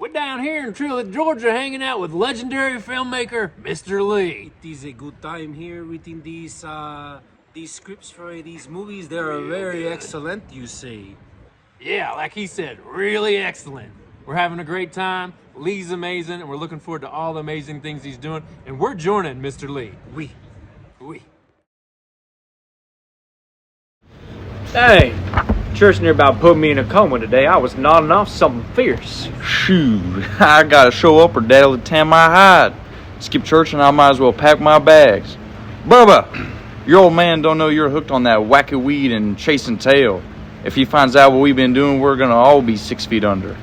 We're down here in Truett, Georgia, hanging out with legendary filmmaker Mr. Lee. It is a good time here reading these scripts for these movies. They are very excellent, you say. Yeah, like he said, really excellent. We're having a great time. Lee's amazing, and we're looking forward to all the amazing things he's doing. And we're joining Mr. Lee. Oui. Hey, church near about put me in a coma today. I was nodding off something fierce. Shoot, I gotta show up or Dad'll tan my hide. Skip church and I might as well pack my bags. Bubba, your old man don't know you're hooked on that wacky weed and chasing tail. If he finds out what we've been doing, we're gonna all be 6 feet under.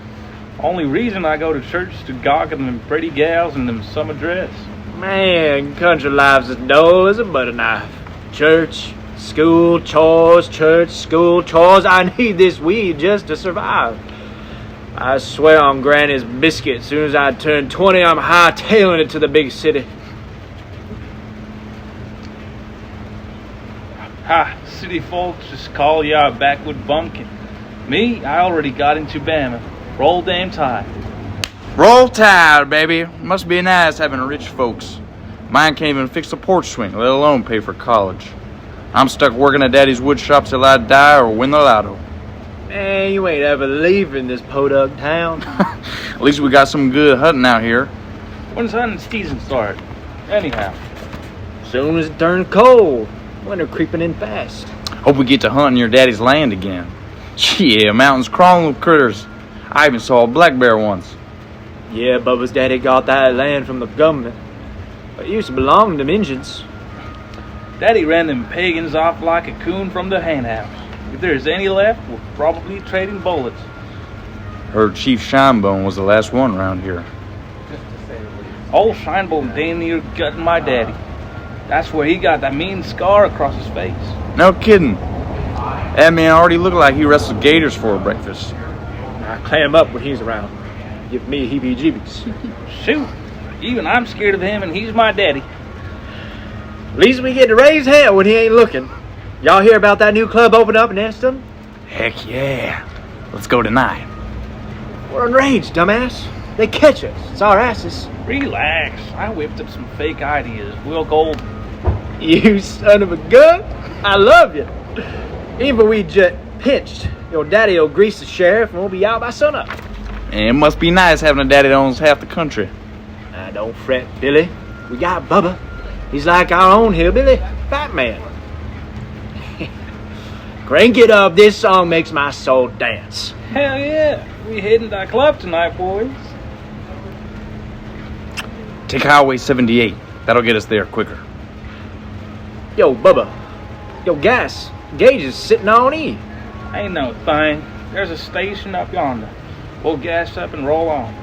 Only reason I go to church is to gawk at them pretty gals in them summer dress. Man, country life's as dull as a butter knife. Church, school, chores, church, school, chores. I need this weed just to survive. I swear on Granny's biscuit, as soon as I turn 20, I'm hightailing it to the big city. Ha, city folks just call ya a backwood bumpkin. Me, I already got into Bama. Roll damn tide. Roll Tide, baby. Must be nice having rich folks. Mine can't even fix a porch swing, let alone pay for college. I'm stuck working at Daddy's wood shop till I die or win the lotto. Man, you ain't ever leaving this podunk town. At least we got some good hunting out here. When's hunting season start? Anyhow. Soon as it turns cold, winter creeping in fast. Hope we get to hunt on your daddy's land again. Yeah, mountains crawling with critters. I even saw a black bear once. Yeah, Bubba's daddy got that land from the government. It used to belong to them Injuns. Daddy ran them pagans off like a coon from the hen house. If there's any left, we're probably trading bullets. Heard Chief Shinebone was the last one around here. Old Shinebone damn near gutting my daddy. That's where he got that mean scar across his face. No kidding. That man already looked like he wrestled gators for a breakfast. I clam up when he's around. Give me heebie-jeebies. Shoot, even I'm scared of him and he's my daddy. At least we get to raise hell when he ain't looking. Y'all hear about that new club opened up in Anston? Heck yeah. Let's go tonight. We're on range, dumbass. They catch us. It's our asses. Relax, I whipped up some fake ideas. We'll go. You son of a gun. I love you. Even we jet pinched, your daddy'll grease the sheriff and we'll be out by sunup. And it must be nice having a daddy that owns half the country. Now, don't fret, Billy. We got Bubba. He's like our own hillbilly, Fat Man. Crank it up. This song makes my soul dance. Hell yeah, we heading to that club tonight, boys. Take Highway 78. That'll get us there quicker. Yo, Bubba. Yo, gas. Gauge is sitting on E. Ain't no thing. There's a station up yonder. We'll gas up and roll on.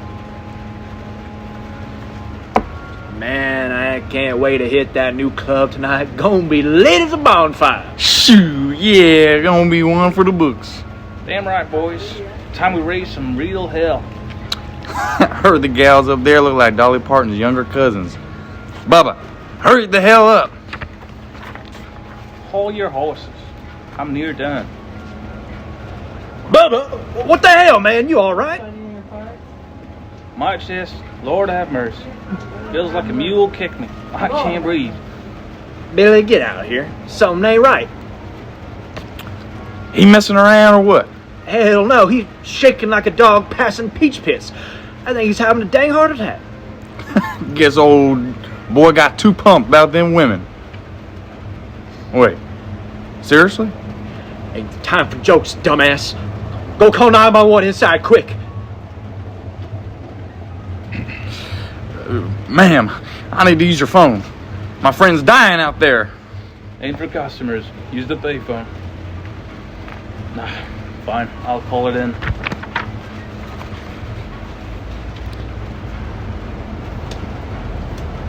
Man, I can't wait to hit that new club tonight. Gonna be lit as a bonfire. Shoot, yeah, gonna be one for the books. Damn right, boys. Time we raise some real hell. Heard the gals up there look like Dolly Parton's younger cousins. Bubba, hurry the hell up. Hold your horses. I'm near done. Bubba, what the hell, man? You all right? My chest, Lord have mercy. Feels like a mule kicked me. I can't breathe. Billy, get out of here. Something ain't right. He messing around or what? Hell no, he's shaking like a dog passing peach pits. I think he's having a dang heart attack. Guess old boy got too pumped about them women. Wait, seriously? Ain't time for jokes, dumbass. Go call 911 inside, quick. Ma'am, I need to use your phone. My friend's dying out there. Ain't for customers. Use the payphone. Nah, fine. I'll call it in.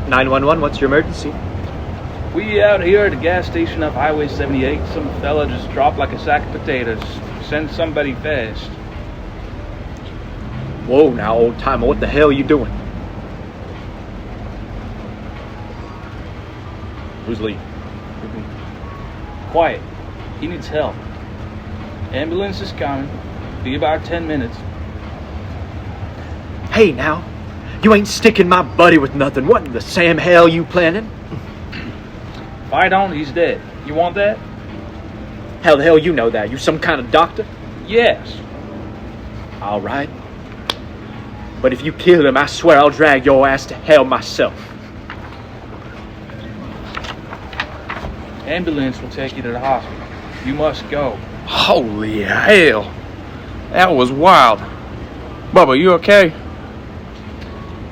"911, what's your emergency?" We out here at the gas station up Highway 78. Some fella just dropped like a sack of potatoes. Send somebody fast. Whoa, now, old timer, what the hell are you doing? Who's Lee? Quiet. He needs help. Ambulance is coming. Be about 10 minutes. Hey, now, you ain't sticking my buddy with nothing. What in the Sam hell you planning? If I don't, he's dead. You want that? How the hell you know that? You some kind of doctor? Yes. All right. But if you kill him, I swear I'll drag your ass to hell myself. Ambulance will take you to the hospital. You must go. Holy hell. That was wild. Bubba, you okay?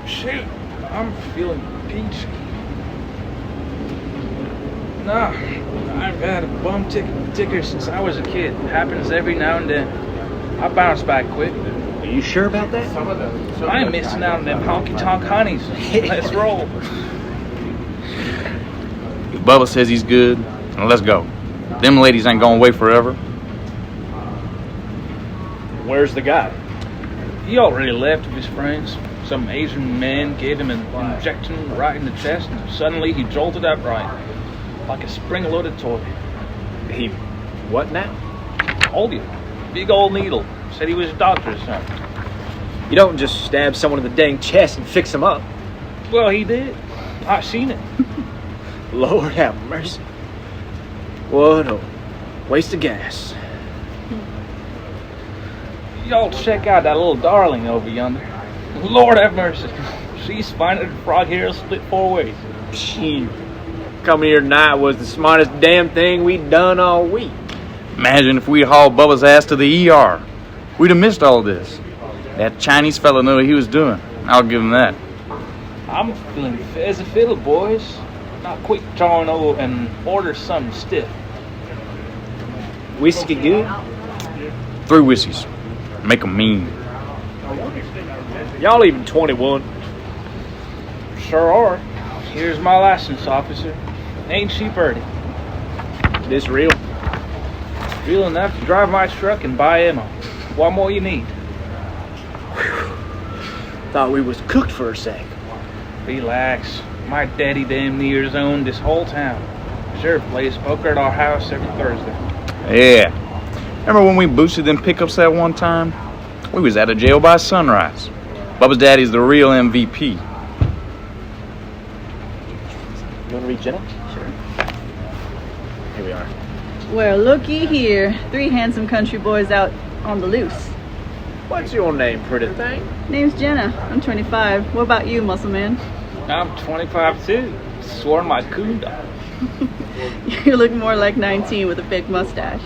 Shoot, I'm feeling peachy. Nah, I've had a bum ticker since I was a kid. It happens every now and then. I bounce back quick. Are you sure about that? I ain't missing out on them honky-tonk honeys. Let's roll. If Bubba says he's good, then let's go. Them ladies ain't gonna wait forever. Where's the guy? He already left with his friends. Some Asian man gave him an injection right in the chest, and suddenly he jolted upright, like a spring-loaded toy. He... what now? Told you. Big old needle. Said he was a doctor or something. You don't just stab someone in the dang chest and fix him up. Well, he did. I seen it. Lord have mercy. What a waste of gas. Y'all check out that little darling over yonder. Lord have mercy. She's finding her frog hair split 4 ways. Gee, coming here tonight was the smartest damn thing we'd done all week. Imagine if we'd hauled Bubba's ass to the ER. We'd have missed all this. That Chinese fella knew what he was doing. I'll give him that. I'm feeling fit as a fiddle, boys. Not quick drawing over and order something stiff. Whiskey good? 3 whiskeys. Make 'em mean. Y'all even 21. Sure are. Here's my license, officer. Ain't she pretty? This real? Real enough to drive my truck and buy ammo. What more you need? Thought we was cooked for a sec. Relax. My daddy damn near's owned this whole town. Sheriff plays poker at our house every Thursday. Yeah. Remember when we boosted them pickups that one time? We was out of jail by sunrise. Bubba's daddy's the real MVP. You want to read Jenna? Sure. Here we are. Well, looky here. 3 handsome country boys out on the loose. What's your name, pretty thing? Name's Jenna. I'm 25. What about you, muscle man? I'm 25 too. Sworn my coon dog. You look more like 19 with a fake mustache.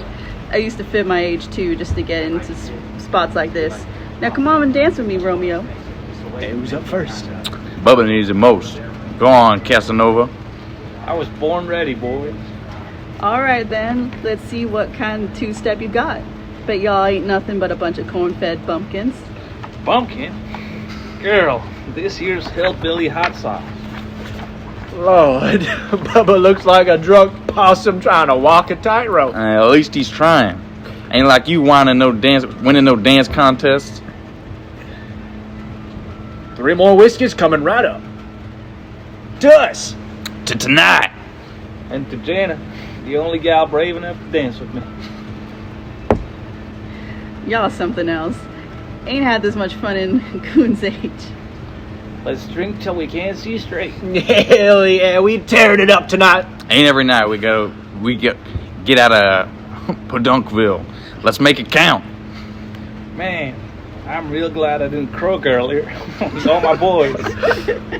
I used to fit my age too, just to get into spots like this. Now come on and dance with me, Romeo. Hey, who's up first? Bubba needs it most. Go on, Casanova. I was born ready, boys. All right then, let's see what kind of two-step you got. Bet y'all ain't nothing but a bunch of corn-fed bumpkins. Bumpkin? Girl, this here's hillbilly hot sauce. Lord, Bubba looks like a drunk possum trying to walk a tightrope. At least he's trying. Ain't like you winning no dance contests. 3 more whiskeys coming right up. To us. To tonight. And to Jana, the only gal brave enough to dance with me. Y'all something else. Ain't had this much fun in Coon's age. Let's drink till we can't see straight. Hell yeah, we tearing it up tonight. Ain't every night we get out of Podunkville. Let's make it count. Man, I'm real glad I didn't croak earlier. With all my boys.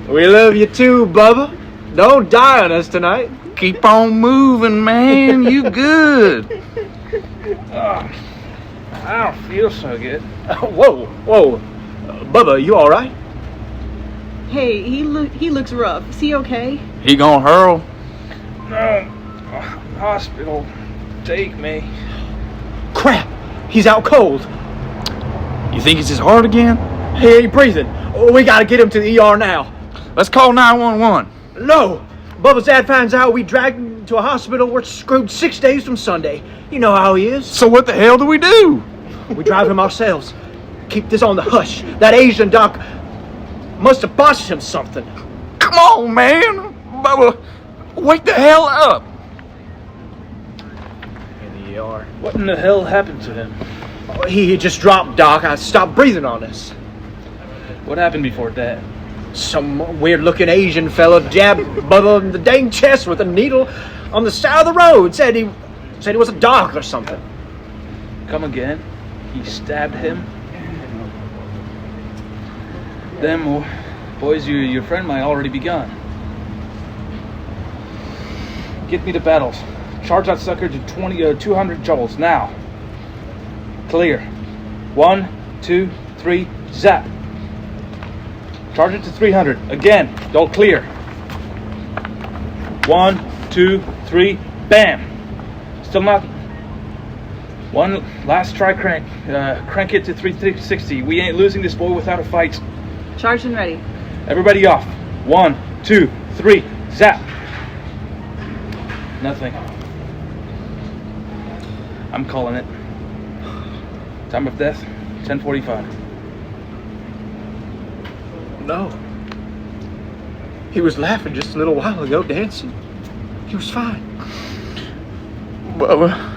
We love you too, Bubba. Don't die on us tonight. Keep on moving, man. You good. Oh, I don't feel so good. Whoa. Bubba, you all right? Hey, he looks rough. Is he okay? He gonna hurl. No, hospital, take me. Crap, he's out cold. You think it's his heart again? He ain't breathing. Oh, we gotta get him to the ER now. Let's call 911. No, Bubba's dad finds out we dragged him to a hospital. We're screwed 6 days from Sunday. You know how he is. So what the hell do we do? We drive him ourselves. Keep this on the hush. That Asian doc must have botched him something. Come on, man. Bubba, wake the hell up. In the ER. What in the hell happened to him? He just dropped, Doc. I stopped breathing on us. What happened before that? Some weird-looking Asian fella jabbed Bubba in the dang chest with a needle on the side of the road. Said he was a doc or something. Come again? He stabbed him? Then, boys, your friend might already begun. Get me the battles. Charge that sucker to 200 joules now. Clear. 1, 2, 3, zap. Charge it to 300. Again, don't clear. 1, 2, 3, bam. Still not. One last try, crank. Crank it to 360. We ain't losing this boy without a fight. Charged and ready. Everybody off. 1, 2, 3, zap. Nothing. I'm calling it. Time of death, 10:45. No. He was laughing just a little while ago, dancing. He was fine. Bubba.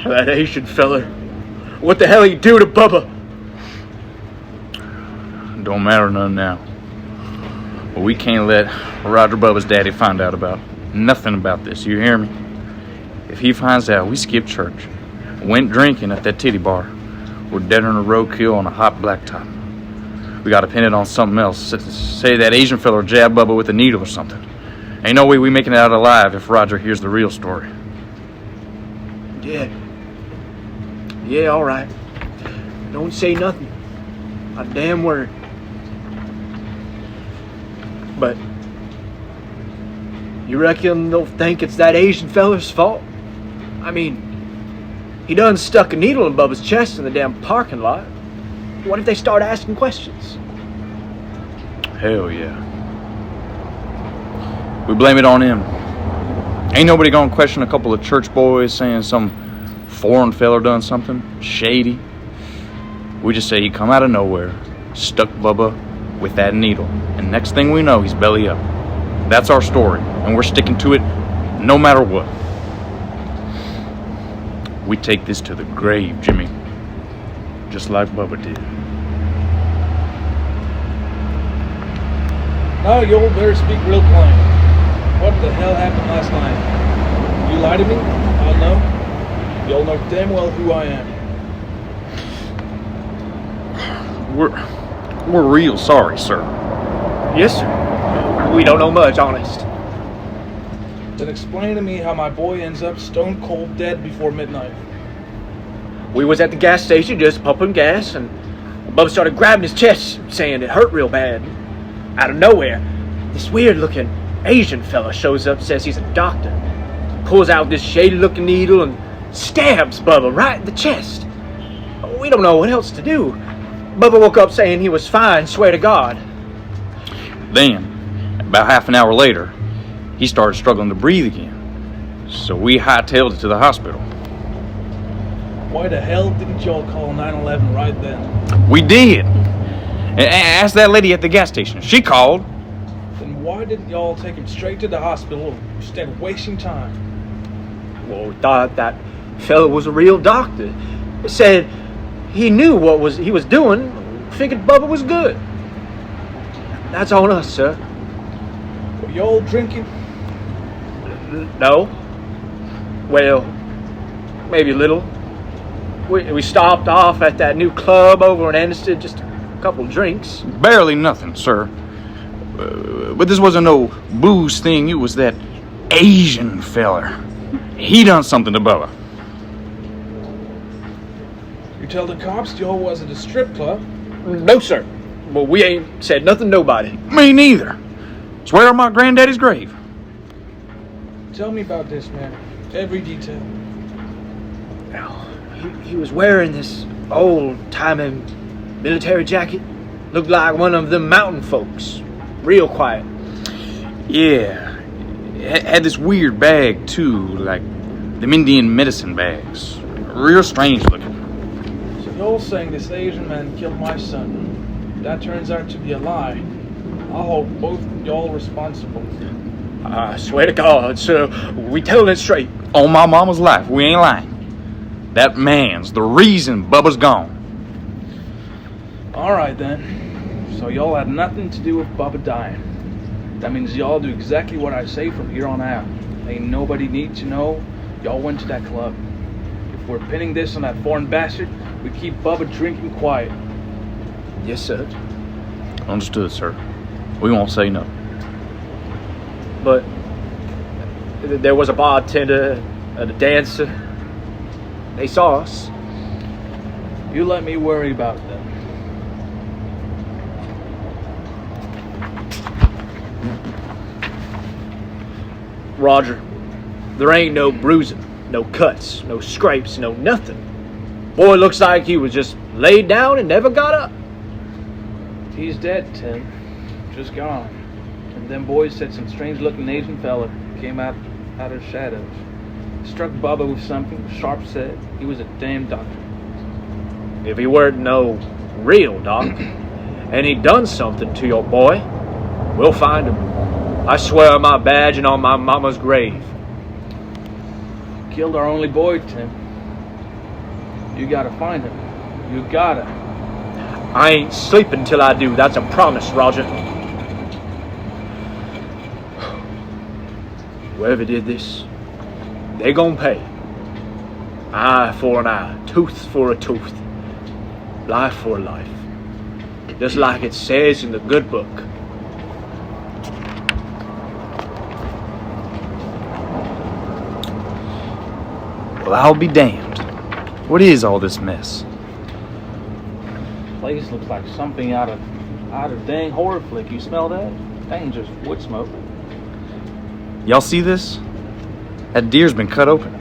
That Asian fella. What the hell he do to Bubba? Don't matter none now. But we can't let Roger Bubba's daddy find out about nothing about this. You hear me? If he finds out we skipped church, went drinking at that titty bar, we're dead on a roadkill on a hot blacktop. We gotta pin it on something else. Say that Asian fella jabbed Bubba with a needle or something. Ain't no way we making it out alive if Roger hears the real story. Yeah, all right. Don't say nothing. A damn word. But you reckon they'll think it's that Asian fella's fault? I mean, he done stuck a needle in Bubba's chest in the damn parking lot. What if they start asking questions? Hell yeah. We blame it on him. Ain't nobody gonna question a couple of church boys saying some foreign fella done something shady. We just say he come out of nowhere, stuck Bubba with that needle, and next thing we know, he's belly up. That's our story, and we're sticking to it no matter what. We take this to the grave, Jimmy, just like Bubba did. Now you all better speak real plain. What the hell happened last night? You lied to me? I know. You all know damn well who I am. We're real sorry, sir. Yes, sir. We don't know much, honest. Then explain to me how my boy ends up stone cold dead before midnight. We was at the gas station just pumping gas, and Bubba started grabbing his chest, saying it hurt real bad. Out of nowhere, this weird-looking Asian fella shows up, says he's a doctor. Pulls out this shady-looking needle and stabs Bubba right in the chest. We don't know what else to do. Bubba woke up saying he was fine, swear to God. Then, about half an hour later, he started struggling to breathe again. So we hightailed it to the hospital. Why the hell didn't y'all call 911 right then? We did. Ask that lady at the gas station. She called. Then why didn't y'all take him straight to the hospital instead of wasting time? Well, we thought that fella was a real doctor. Said he knew what he was doing, figured Bubba was good. That's on us, sir. Were y'all drinking? No. Well, maybe a little. We stopped off at that new club over in Anniston, just a couple drinks. Barely nothing, sir. But this wasn't no booze thing. It was that Asian feller. He done something to Bubba. You tell the cops y'all was at a strip club? No, sir. Well, we ain't said nothing to nobody. Me neither. Swear on my granddaddy's grave. Tell me about this, man. Every detail. Now, he was wearing this old-timey military jacket. Looked like one of them mountain folks. Real quiet. Yeah. Had this weird bag, too, like them Indian medicine bags. Real strange looking. So y'all saying this Asian man killed my son. That turns out to be a lie. I'll hold both y'all responsible. I swear to God, sir, we telling it straight. On my mama's life, we ain't lying. That man's the reason Bubba's gone. Alright then. So y'all had nothing to do with Bubba dying. That means y'all do exactly what I say from here on out. Ain't nobody need to know y'all went to that club. If we're pinning this on that foreign bastard, we keep Bubba drinking quiet. Yes, sir. Understood, sir. We won't say no. But there was a bartender and a dancer. They saw us. You let me worry about them. Roger, there ain't no bruising, no cuts, no scrapes, no nothing. Boy looks like he was just laid down and never got up. He's dead, Tim. Just gone. And them boys said some strange-looking Asian fella came out of shadows. Struck Bubba with something. Sharp said he was a damn doctor. If he weren't no real doc, and he done something to your boy, we'll find him. I swear on my badge and on my mama's grave. Killed our only boy, Tim. You gotta find him. You gotta. I ain't sleeping till I do. That's a promise, Roger. Whoever did this, they gon' pay. Eye for an eye, tooth for a tooth, life for a life. Just like it says in the good book. Well, I'll be damned. What is all this mess? Place looks like something out of dang horror flick. You smell that? That ain't just wood smoke. Y'all see this? That deer's been cut open.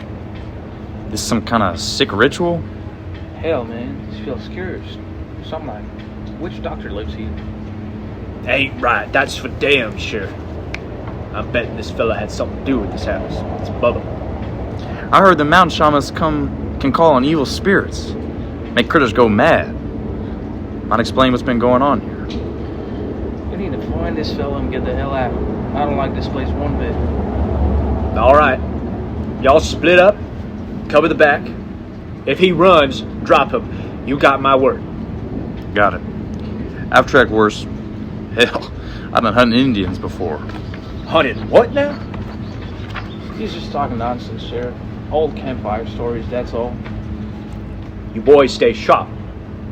This some kind of sick ritual? Hell, man, this feels curious. Something like, which doctor lives here? Ain't right, that's for damn sure. I'm betting this fella had something to do with this house. It's Bubba. I heard the mountain shamans can call on evil spirits, make critters go mad. Might explain what's been going on here. We need to find this fella and get the hell out. I don't like this place one bit. Alright, y'all split up, cover the back. If he runs, drop him. You got my word. Got it. I've tracked worse. Hell, I've been hunting Indians before. Hunted what now? He's just talking nonsense, Sheriff. Old campfire stories, that's all. You boys stay sharp.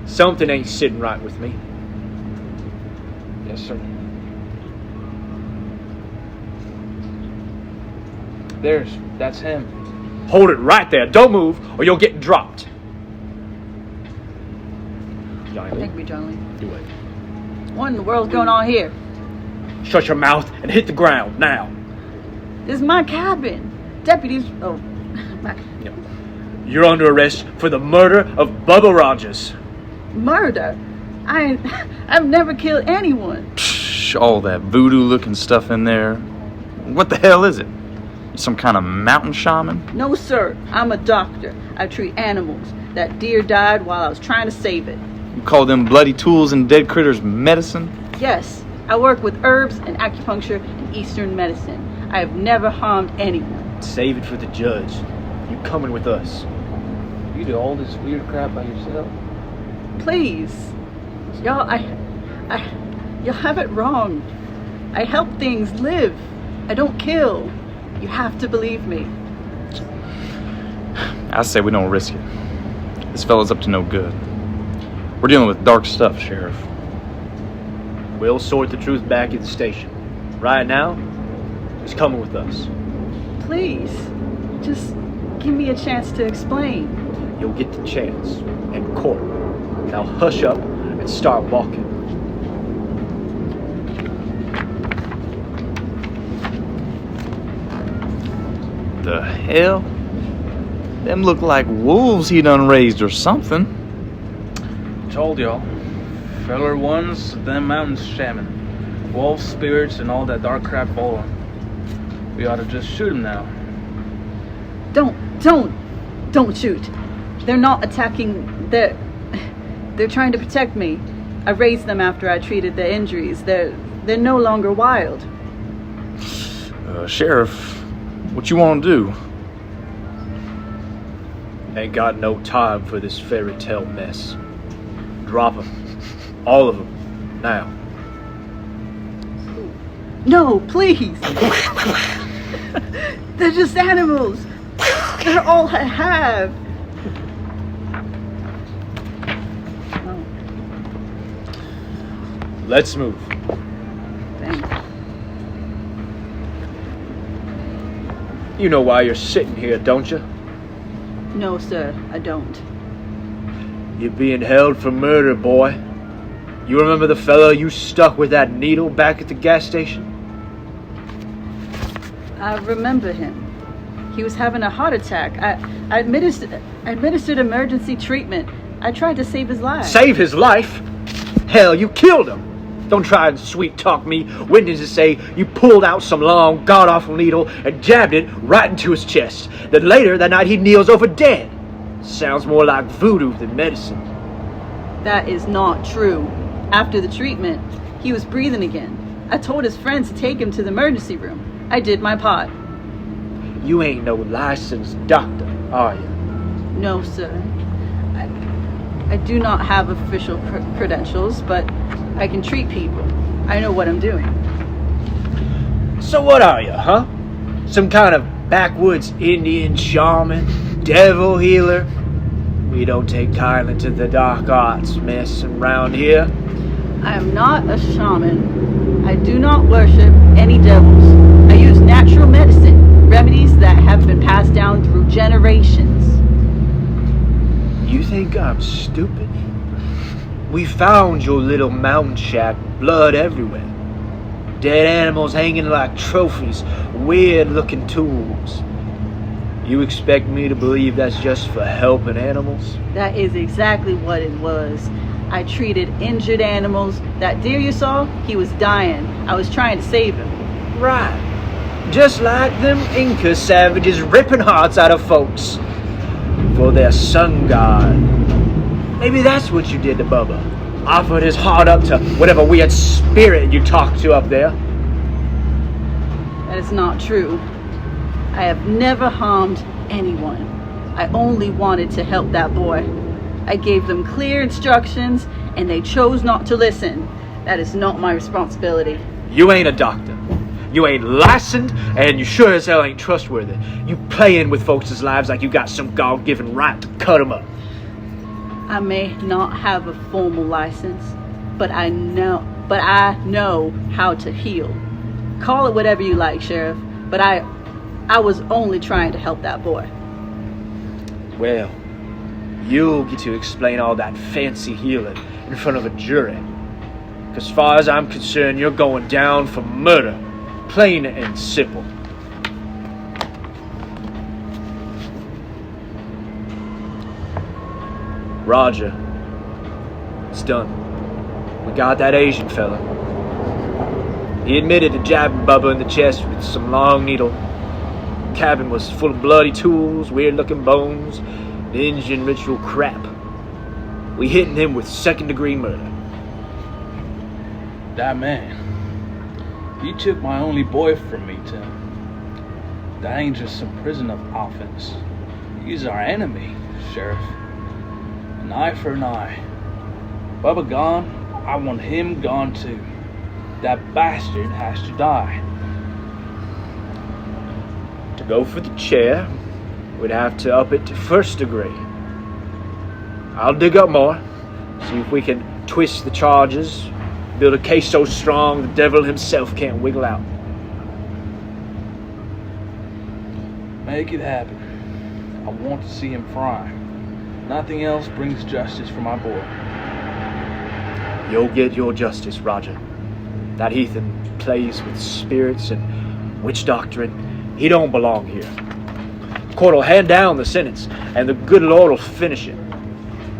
Something ain't sitting right with me. Yes, sir. That's him. Hold it right there. Don't move or you'll get dropped. Johnny Lee, Take me, John Lee. do it. What in the world's going on here? Shut your mouth and hit the ground now. This is my cabin. Deputies. Oh, my No. You're under arrest for the murder of Bubba Rogers. murder. I've never killed anyone. Psh, all that voodoo-looking stuff in there. What the hell is it? Some kind of mountain shaman? No, sir. I'm a doctor. I treat animals. That deer died while I was trying to save it. You call them bloody tools and dead critters medicine? Yes, I work with herbs and acupuncture and Eastern medicine. I have never harmed anyone. Save it for the judge. You coming with us. You do all this weird crap by yourself? Please. Y'all, y'all have it wrong. I help things live. I don't kill. You have to believe me. I say we don't risk it. This fella's up to no good. We're dealing with dark stuff, Sheriff. We'll sort the truth back at the station. Right now, he's coming with us. Please. Just give me a chance to explain. You'll get the chance in court. Now hush up and start walking. The hell? Them look like wolves he done raised or something. Told y'all. Feller ones, them mountains shaman. Wolf spirits and all that dark crap following. We ought to just shoot him now. Don't shoot. They're not attacking. They're trying to protect me. I raised them after I treated their injuries. They're no longer wild. Sheriff, what you want to do? Ain't got no time for this fairy tale mess. Drop him. All of them. Now. No, please. They're just animals. They're all I have. Oh, Let's move. thanks. You know why you're sitting here, don't you? No, sir, I don't. You're being held for murder, boy. You remember the fellow you stuck with that needle back at the gas station? I remember him. He was having a heart attack. I administered emergency treatment. I tried to save his life. Save his life? Hell, you killed him. Don't try and sweet talk me. Witnesses say you pulled out some long, god-awful needle and jabbed it right into his chest. Then later that night he kneels over dead. Sounds more like voodoo than medicine. That is not true. After the treatment, he was breathing again. I told his friends to take him to the emergency room. I did my part. You ain't no licensed doctor, are you? No, sir. I do not have official credentials, but I can treat people. I know what I'm doing. So what are you, huh? Some kind of backwoods Indian shaman? Devil healer? We don't take kindly to the dark arts messing around here. I am not a shaman. I do not worship any devils. I use natural medicine, remedies that have been passed down through generations. You think I'm stupid? We found your little mountain shack, blood everywhere. Dead animals hanging like trophies, weird looking tools. You expect me to believe that's just for helping animals? That is exactly what it was. I treated injured animals. That deer you saw, he was dying. I was trying to save him. Right. Just like them Inca savages ripping hearts out of folks for their sun god. Maybe that's what you did to Bubba. Offered his heart up to whatever weird spirit you talked to up there. That is not true. I have never harmed anyone. I only wanted to help that boy. I gave them clear instructions and they chose not to listen. That is not my responsibility. You ain't a doctor. You ain't licensed, and you sure as hell ain't trustworthy. You playing with folks' lives like you got some God-given right to cut them up. I may not have a formal license, but I know how to heal. Call it whatever you like, Sheriff, but I was only trying to help that boy. Well, you'll get to explain all that fancy healing in front of a jury. 'Cause as far as I'm concerned, you're going down for murder. Plain and simple. Roger. It's done. We got that Asian fella. He admitted to jabbing Bubba in the chest with some long needle. The cabin was full of bloody tools, weird-looking bones, and Indian ritual crap. We hit him with second-degree murder. That man. You took my only boy from me, Tim. That ain't just some prison of offense. He's our enemy, Sheriff. An eye for an eye. Bubba gone, I want him gone too. That bastard has to die. To go for the chair, we'd have to up it to first degree. I'll dig up more, see if we can twist the charges, build a case so strong the devil himself can't wiggle out. Make it happen. I want to see him fry. Nothing else brings justice for my boy. You'll get your justice, Roger. That heathen plays with spirits and witch doctrine. He don't belong here. The court will hand down the sentence, and the good Lord will finish it.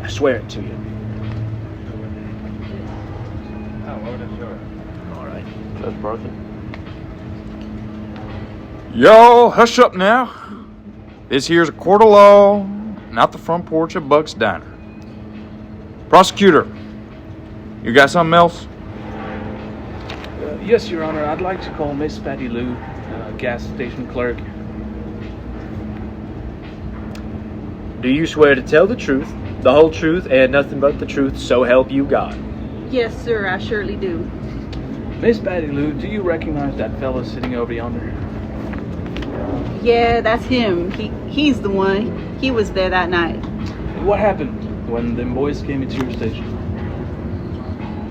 I swear it to you. All right. Judge Barker. Y'all, hush up now. This here's a court of law, not the front porch of Buck's Diner. Prosecutor, you got something else? Yes, Your Honor. I'd like to call Miss Patty Lou, gas station clerk. Do you swear to tell the truth, the whole truth, and nothing but the truth, so help you God? Yes, sir, I surely do. Miss Patty Lou, do you recognize that fella sitting over yonder? Yeah, that's him. He's the one. He was there that night. What happened when them boys came into your station?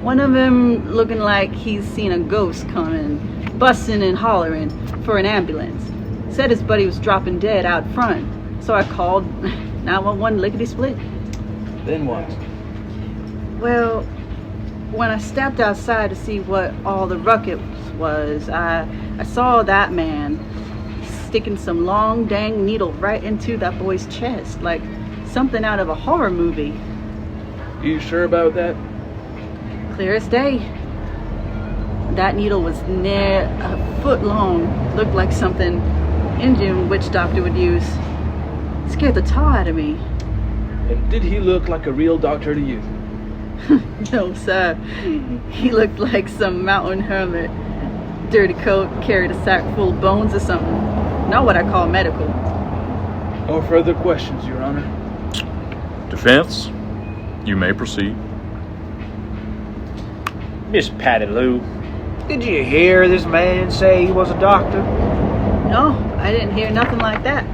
One of them looking like he's seen a ghost coming, busting and hollering for an ambulance. Said his buddy was dropping dead out front. So I called 911 lickety-split. Then what? Well, when I stepped outside to see what all the ruckus was, I saw that man sticking some long dang needle right into that boy's chest, like something out of a horror movie. You sure about that? Clear as day. That needle was near a foot long. Looked like something Indian witch doctor would use. Scared the tar out of me. And did he look like a real doctor to you? No, sir. He looked like some mountain hermit. Dirty coat, carried a sack full of bones or something. Not what I call medical. No further questions, Your Honor. Defense, you may proceed. Miss Patty Lou, did you hear this man say he was a doctor? No, I didn't hear nothing like that.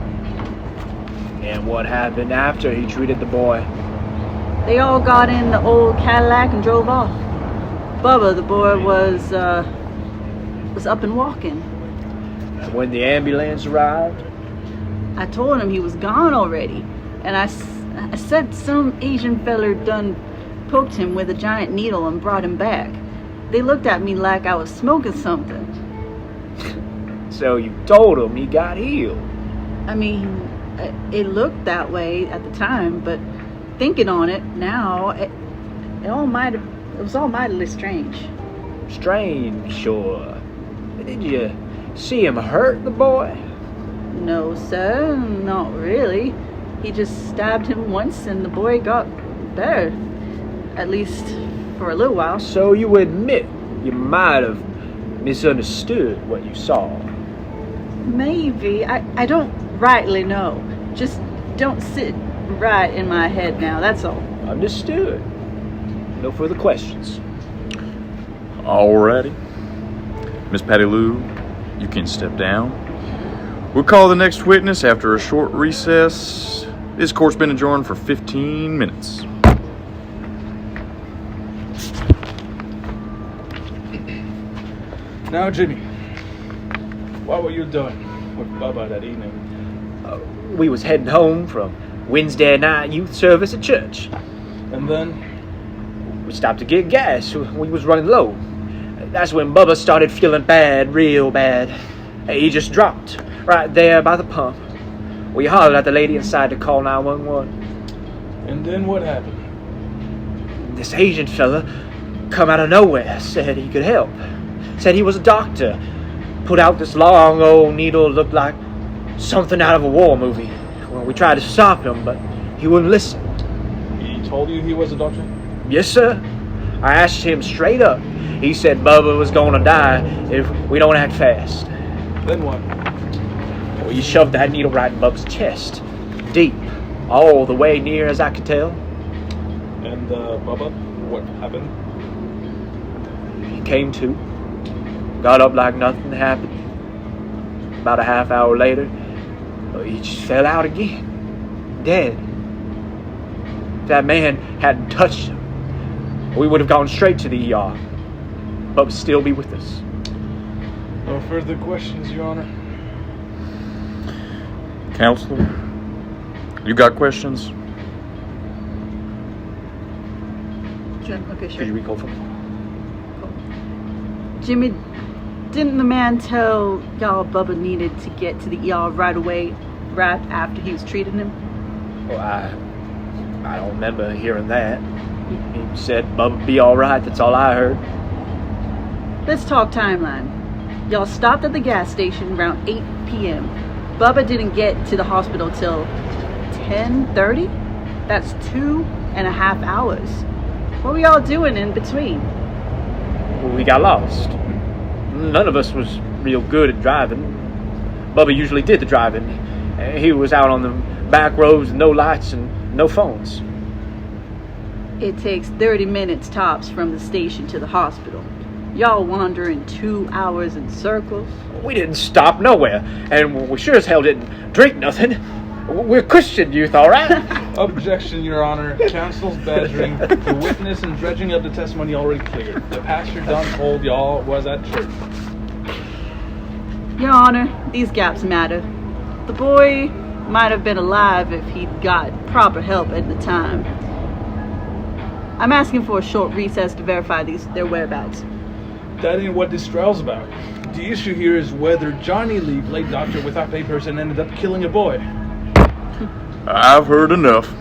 And what happened after he treated the boy? They all got in the old Cadillac and drove off. Bubba, the boy, was up and walking. When the ambulance arrived? I told him he was gone already, and I said some Asian feller done poked him with a giant needle and brought him back. They looked at me like I was smoking something. So you told him he got healed? I mean, it looked that way at the time, but thinking on it now, it was all mightily strange. Strange, sure. Did you see him hurt the boy? No, sir, not really. He just stabbed him once and the boy got better. At least for a little while. So you admit you might have misunderstood what you saw? Maybe. I don't rightly know. Just don't sit right in my head now, that's all. Understood. No further questions. Alrighty. Miss Patty Lou, you can step down. We'll call the next witness after a short recess. This court's been adjourned for 15 minutes. Now, Jimmy, what were you doing with Bubba that evening? We was heading home from Wednesday night youth service at church. And then? We stopped to get gas. We was running low. That's when Bubba started feeling bad, real bad. He just dropped right there by the pump. We hollered at the lady inside to call 911. And then what happened? This Asian fella come out of nowhere, said he could help. Said he was a doctor. Put out this long old needle, looked like something out of a war movie. Well, we tried to stop him, but he wouldn't listen. He told you he was a doctor? Yes, sir. I asked him straight up. He said Bubba was gonna die if we don't act fast. Then what? Well, he shoved that needle right in Bubba's chest. Deep. All the way near as I could tell. And Bubba, what happened? He came to. Got up like nothing happened. About a half hour later, he just fell out again. Dead. If that man hadn't touched him, we would have gone straight to the ER. But would still be with us. No further questions, Your Honor. Counselor, you got questions? Okay, sure. Could you recall from? Jimmy, didn't the man tell y'all Bubba needed to get to the ER right away, right after he was treating him? Well, I don't remember hearing that. He said Bubba be all right. That's all I heard. Let's talk timeline. Y'all stopped at the gas station around 8 p.m. Bubba didn't get to the hospital till 10:30? That's 2.5 hours. What were y'all doing in between? We got lost. None of us was real good at driving. Bubba usually did the driving. He was out on the back roads with no lights and no phones. It takes 30 minutes tops from the station to the hospital. Y'all wandering 2 hours in circles? We didn't stop nowhere, and we sure as hell didn't drink nothing. We're Christian youth, all right? Objection, Your Honor. Counsel's badgering the witness and dredging up the testimony already cleared. The pastor done told y'all was at church. Your Honor, these gaps matter. The boy might have been alive if he'd got proper help at the time. I'm asking for a short recess to verify their whereabouts. That ain't what this trial's about. The issue here is whether Johnny Lee played doctor without papers and ended up killing a boy. I've heard enough.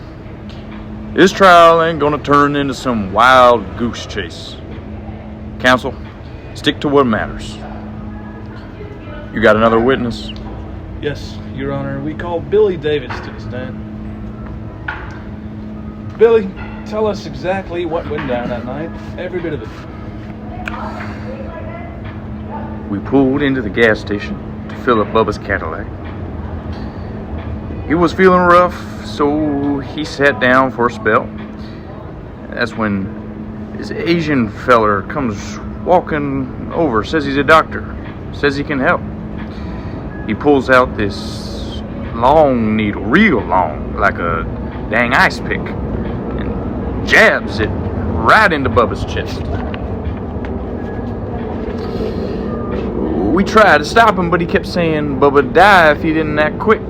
This trial ain't gonna turn into some wild goose chase. Counsel, stick to what matters. You got another witness? Yes, Your Honor. We called Billy Davis to the stand. Billy, tell us exactly what went down that night. Every bit of it. We pulled into the gas station to fill up Bubba's Cadillac. He was feeling rough, so he sat down for a spell. That's when this Asian feller comes walking over, says he's a doctor, says he can help. He pulls out this long needle, real long, like a dang ice pick, and jabs it right into Bubba's chest. We tried to stop him, but he kept saying Bubba'd die if he didn't act quick.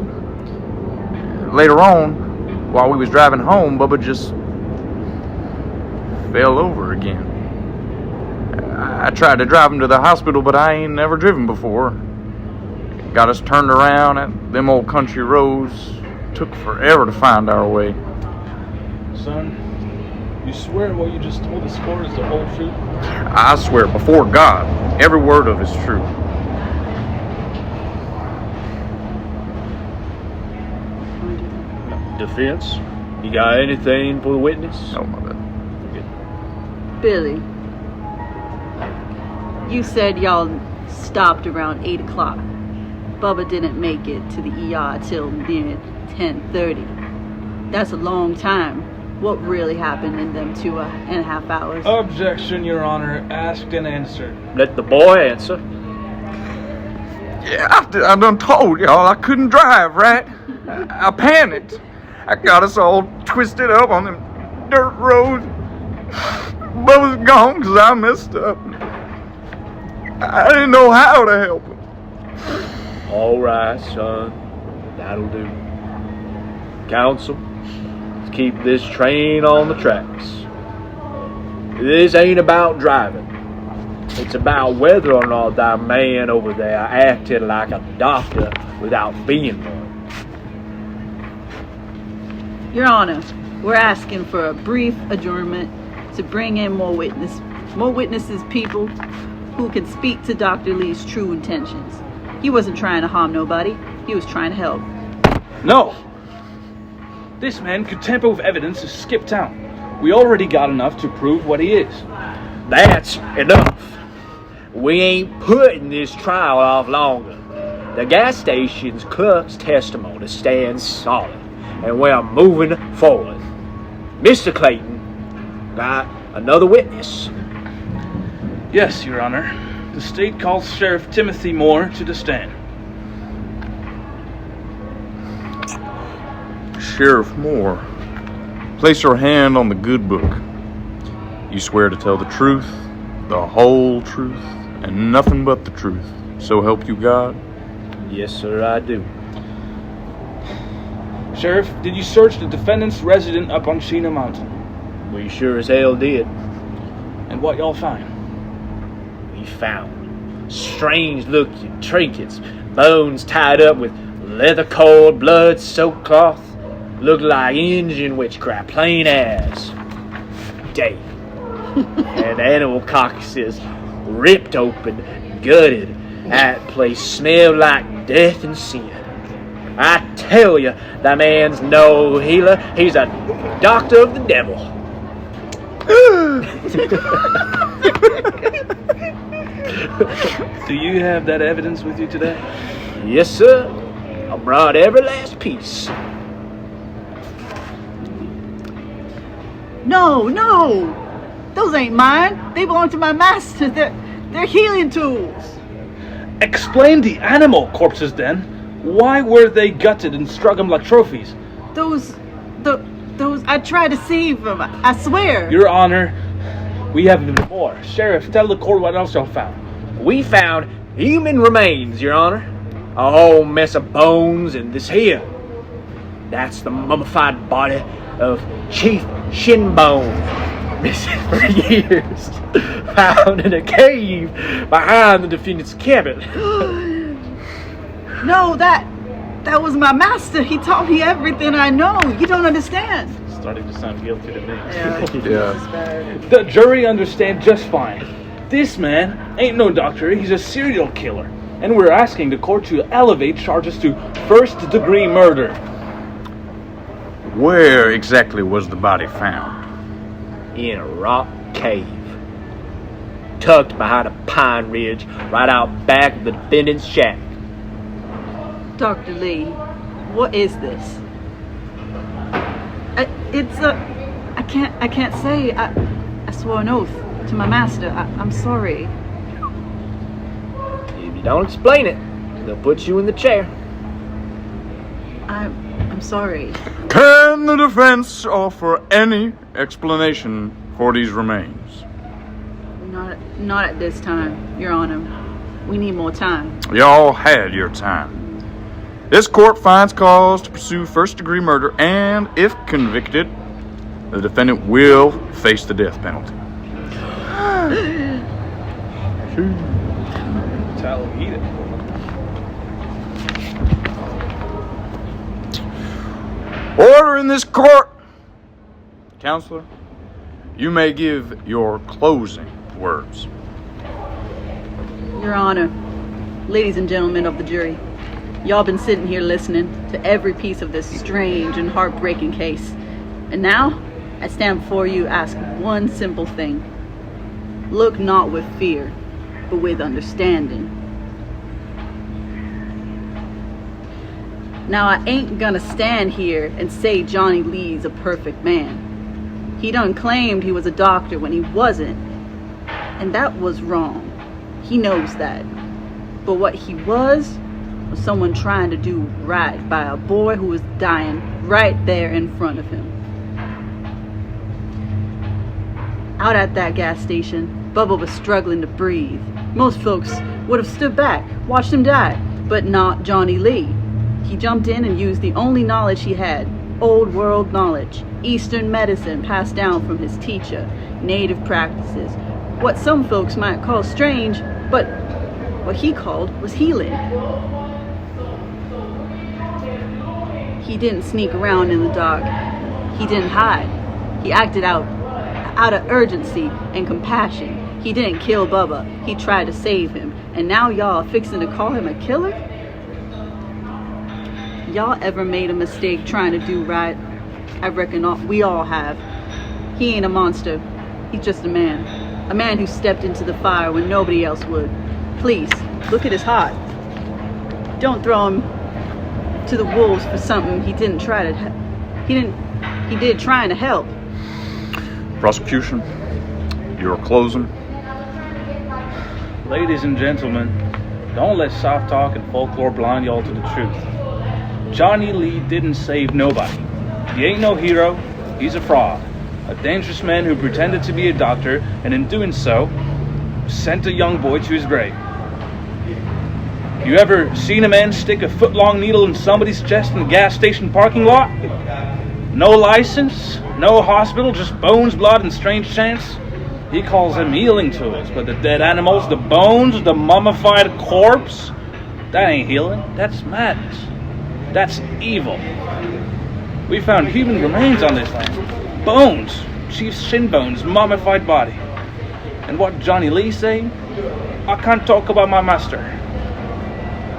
Later on, while we was driving home, Bubba just fell over again. I tried to drive him to the hospital, but I ain't never driven before. Got us turned around at them old country roads. Took forever to find our way. Son, you swear what you just told this court is the whole truth? I swear before God, every word of it is true. Defense, you got anything for the witness? Oh, my bad. Billy, you said y'all stopped around 8 o'clock. Bubba didn't make it to the ER till near 10:30. That's a long time. What really happened in them 2.5 hours? Objection, Your Honor. Asked and answered. Let the boy answer. Yeah, I done told y'all I couldn't drive, right? I panicked. I got us all twisted up on them dirt roads. Bubba's gone because I messed up. I didn't know how to help him. All right, son. That'll do. Counsel, let's keep this train on the tracks. This ain't about driving. It's about whether or not that man over there acted like a doctor without being one. Your Honor, we're asking for a brief adjournment to bring in more witnesses, people who can speak to Dr. Lee's true intentions. He wasn't trying to harm nobody. He was trying to help. No! This man could tamper with evidence to skip town. We already got enough to prove what he is. That's enough. We ain't putting this trial off longer. The gas station's clerk's testimony stands solid, and we're moving forward. Mr. Clayton, got another witness? Yes, Your Honor. The state calls Sheriff Timothy Moore to the stand. Sheriff Moore, place your hand on the good book. You swear to tell the truth, the whole truth, and nothing but the truth. So help you God? Yes, sir, I do. Sheriff, did you search the defendant's residence up on Sheena Mountain? We sure as hell did. And what y'all find? We found strange-looking trinkets, bones tied up with leather cord, blood-soaked cloth. Looked like Indian witchcraft, plain as day. And animal carcasses ripped open, gutted. That place smelled like death and sin. I tell you, that man's no healer. He's a doctor of the devil. Do you have that evidence with you today? Yes, sir. I brought every last piece. No, no! Those ain't mine. They belong to my master. They're healing tools. Explain the animal corpses then. Why were they gutted and strung them like trophies? Those, I tried to save them. I swear. Your Honor, we have even more. Sheriff, tell the court what else y'all found. We found human remains, Your Honor. A whole mess of bones and this here. That's the mummified body of Chief Shinbone. Missing for years. Found in a cave behind the defendant's cabin. No, that was my master. He taught me everything I know. You don't understand. Starting to sound guilty to me. Yeah. The jury understand just fine. This man ain't no doctor. He's a serial killer. And we're asking the court to elevate charges to first-degree murder. Where exactly was the body found? In a rock cave. Tucked behind a pine ridge right out back of the defendant's shack. Dr. Lee, what is this? I can't say. I swore an oath to my master. I'm sorry. If you don't explain it, they'll put you in the chair. I'm sorry. Can the defense offer any explanation for these remains? Not at this time, Your Honor. We need more time. Y'all had your time. This court finds cause to pursue first-degree murder, and if convicted, the defendant will face the death penalty. Tell eat it. Order in this court! Counselor, you may give your closing words. Your Honor, ladies and gentlemen of the jury, y'all been sitting here listening to every piece of this strange and heartbreaking case. And now, I stand before you ask one simple thing. Look not with fear, but with understanding. Now, I ain't gonna stand here and say Johnny Lee's a perfect man. He done claimed he was a doctor when he wasn't. And that was wrong. He knows that. But what he was someone trying to do right by a boy who was dying right there in front of him. Out at that gas station, Bubba was struggling to breathe. Most folks would have stood back, watched him die, but not Johnny Lee. He jumped in and used the only knowledge he had, old world knowledge, Eastern medicine passed down from his teacher, native practices, what some folks might call strange, but what he called was healing. He didn't sneak around in the dark. He didn't hide. He acted out of urgency and compassion. He didn't kill Bubba. He tried to save him. And now y'all are fixing to call him a killer? Y'all ever made a mistake trying to do right? I reckon we all have. He ain't a monster. He's just a man. A man who stepped into the fire when nobody else would. Please, look at his heart. Don't throw him to the wolves for something he didn't try to he did trying to help. Prosecution, your closing. Ladies and gentlemen, don't let soft talk and folklore blind y'all to the truth. Johnny Lee didn't save nobody. He ain't no hero. He's a fraud. A dangerous man who pretended to be a doctor, and in doing so, sent a young boy to his grave. You ever seen a man stick a foot-long needle in somebody's chest in a gas station parking lot? No license, no hospital, just bones, blood, and strange chants? He calls them healing tools, but the dead animals, the bones, the mummified corpse, that ain't healing. That's madness. That's evil. We found human remains on this land. Bones. Chief Shinbone's mummified body. And what Johnny Lee saying? I can't talk about my master.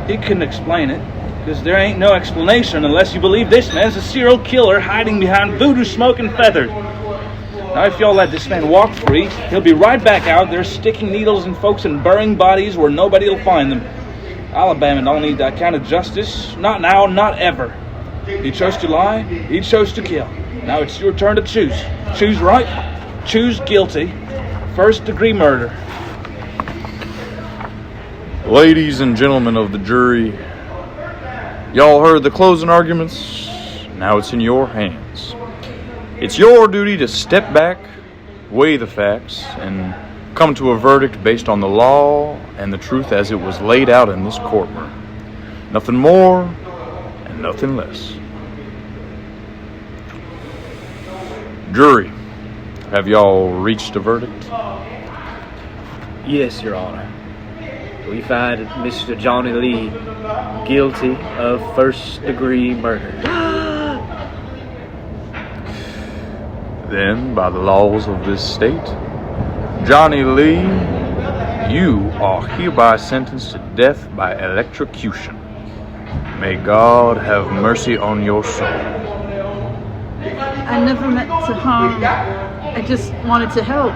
He couldn't explain it, because there ain't no explanation unless you believe this man's a serial killer hiding behind voodoo smoke and feathers. Now if y'all let this man walk free, he'll be right back out there sticking needles in folks and burying bodies where nobody'll find them. Alabama don't need that kind of justice. Not now, not ever. He chose to lie, he chose to kill. Now it's your turn to choose. Choose right, choose guilty, first-degree murder. Ladies and gentlemen of the jury, y'all heard the closing arguments. Now it's in your hands. It's your duty to step back, weigh the facts, and come to a verdict based on the law and the truth as it was laid out in this courtroom. Nothing more and nothing less. Jury, have y'all reached a verdict? Yes, Your Honor. We find Mr. Johnny Lee guilty of first-degree murder. Then, by the laws of this state, Johnny Lee, you are hereby sentenced to death by electrocution. May God have mercy on your soul. I never meant to harm. I just wanted to help.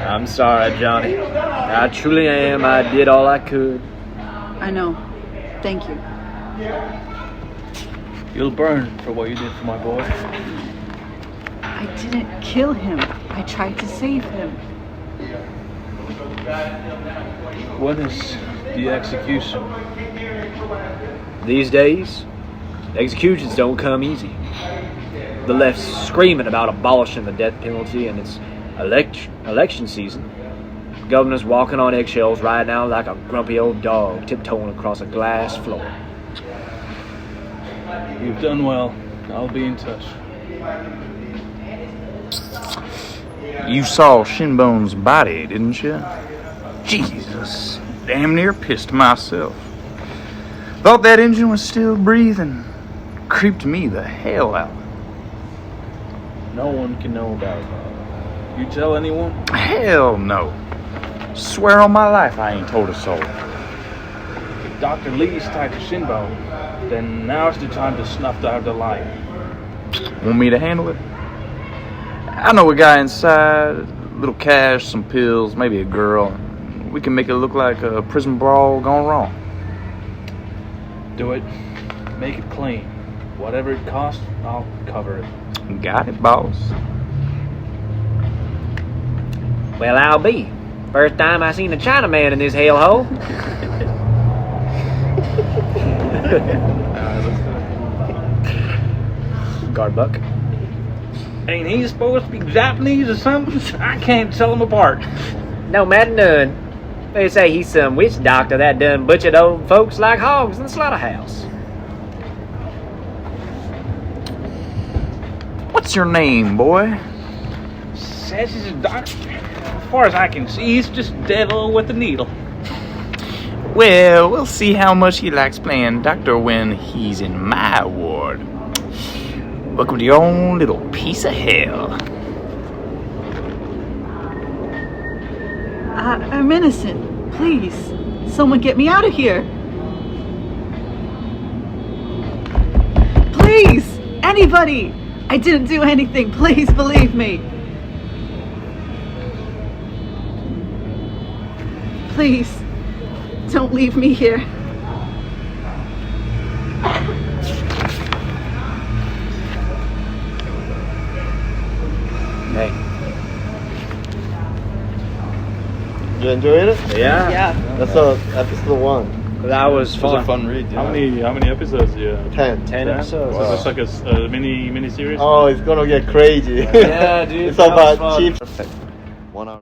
I'm sorry, Johnny. I truly am. I did all I could. I know. Thank you. You'll burn for what you did for my boy. I didn't kill him. I tried to save him. When is the execution? These days, executions don't come easy. The left's screaming about abolishing the death penalty, and it's election season. The governor's walking on eggshells right now like a grumpy old dog tiptoeing across a glass floor. You've done well. I'll be in touch. You saw Shinbone's body, didn't you? Jesus, damn near pissed myself. Thought that engine was still breathing. Creeped me the hell out. No one can know about it. You tell anyone? Hell no. Swear on my life I ain't told a soul. If Dr. Lee's tied to Shinbone, then now's the time to snuff out the light. Want me to handle it? I know a guy inside, a little cash, some pills, maybe a girl. We can make it look like a prison brawl gone wrong. Do it. Make it clean. Whatever it costs, I'll cover it. Got it, boss. Well, I'll be. First time I seen a Chinaman in this hellhole. Guardbuck. Ain't he supposed to be Japanese or something? I can't tell them apart. No matter none. They say he's some witch doctor that done butchered old folks like hogs in the slaughterhouse. What's your name, boy? Says he's a doctor. As far as I can see, he's just devil with a needle. Well, we'll see how much he likes playing doctor when he's in my ward. Welcome to your own little piece of hell. I'm innocent. Please, someone get me out of here. Please, anybody. I didn't do anything. Please believe me. Please, don't leave me here. Hey. You enjoyed it? Yeah. Yeah. That's episode 1. That was fun. fun read, How many episodes do you have? 10. 10 episodes. So it's like a mini series? Oh, it's gonna get crazy. Yeah, dude. It's that was about fun. cheap. 1 hour.